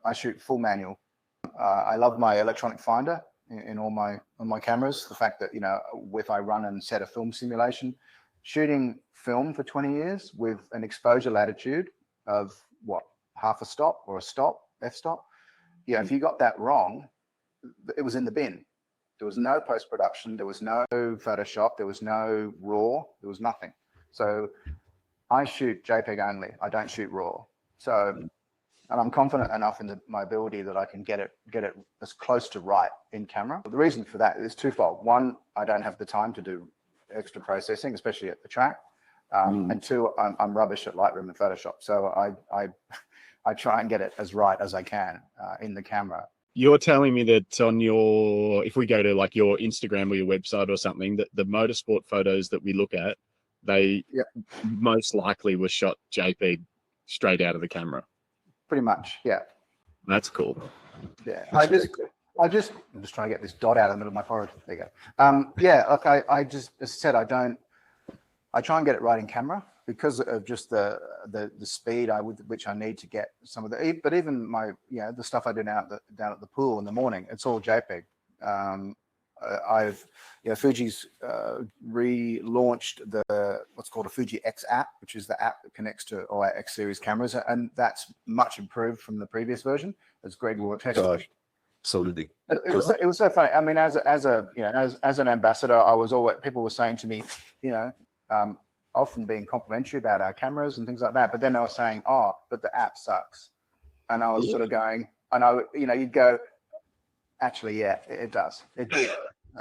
I shoot full manual. I love my electronic finder in all my cameras. The fact that, you know, if I run and set a film simulation, shooting film for 20 years with an exposure latitude of what, half a stop or a stop, f-stop. Yeah, if you got that wrong, it was in the bin. There was no post-production, there was no Photoshop, there was no RAW, there was nothing. So I shoot JPEG only. I don't shoot RAW. So, and I'm confident enough in my ability that I can get it as close to right in camera. The reason for that is twofold. One, I don't have the time to do extra processing, especially at the track. And two, I'm rubbish at Lightroom and Photoshop. So I try and get it as right as I can in the camera. You're telling me that on your, if we go to like your Instagram or your website or something, that the motorsport photos that we look at, they most likely were shot JPEG straight out of the camera. Pretty much, yeah. That's cool. Yeah, I'm just trying to get this dot out of the middle of my forehead. There you go. Yeah, like I just, as I said, I try and get it right in camera because of just the speed which I need to get some of the, but even my, you know, the stuff I do down at the pool in the morning, it's all JPEG. Fuji's relaunched what's called a Fuji X app, which is the app that connects to all our X series cameras, and that's much improved from the previous version, as Greg will attest. Gosh, absolutely. It was so funny. I mean, as an ambassador, I was always, people were saying to me, you know, often being complimentary about our cameras and things like that, but then they were saying, oh, but the app sucks, and I was sort of going, you'd go, actually, yeah, it does.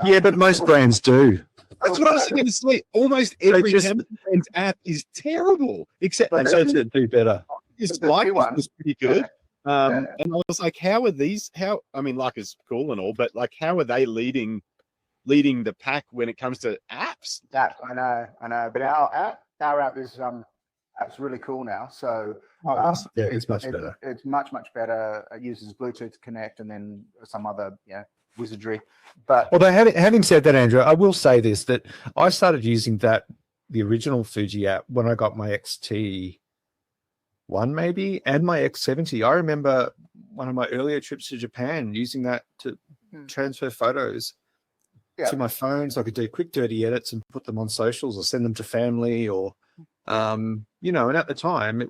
Yeah, but most brands do. That's what I was going to say. Almost every camera brand's app is terrible, except they don't do better. This Leica was pretty good. And I was like, how are these? I mean, Leica's cool and all, but like, how are they leading the pack when it comes to apps? That I know. But our app is app's really cool now. So yeah, it's much better. It's much better. It uses Bluetooth to connect, and then some other wizardry. But although having said that, Andrew, I will say this, that I started using the original Fuji app when I got my XT1 maybe and my X70. I remember one of my earlier trips to Japan using that to transfer photos to my phone, so I could do quick dirty edits and put them on socials or send them to family, or and at the time it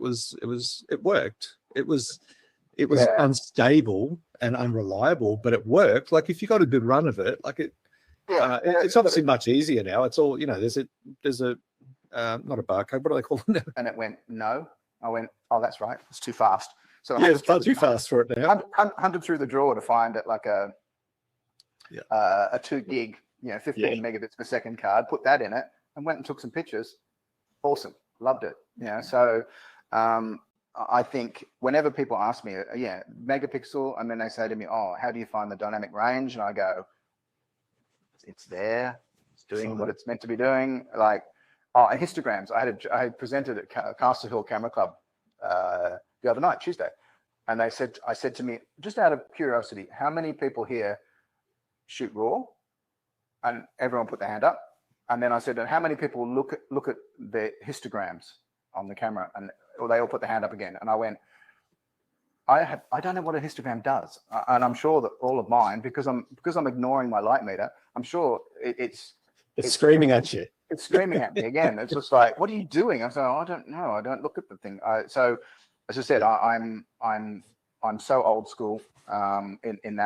worked. It was unstable and unreliable, but it worked. Like if you got a good run of it, like it's obviously much easier now. It's all, there's a not a barcode, what do they call it now? And it went no. I went, oh, that's right, it's too fast. So it's far too fast for it now. Hunted through the drawer to find it, like a 2 gig, 15 megabits per second card, put that in it, and went and took some pictures. Awesome, loved it. So I think whenever people ask me, megapixel, and then they say to me, oh, how do you find the dynamic range? And I go, it's there, it's doing what it's meant to be doing. Like, and histograms. I presented at Castle Hill Camera Club the other night, Tuesday, and I said to me, just out of curiosity, how many people here shoot RAW? And everyone put their hand up. And then I said, and how many people look at the histograms on the camera? And they all put their hand up again. And I went, I don't know what a histogram does. And I'm sure that all of mine, because I'm ignoring my light meter, I'm sure it's screaming at you. It's screaming at me again. It's just like, what are you doing? I said, oh, I don't know. I don't look at the thing. So as I said, I'm so old school in that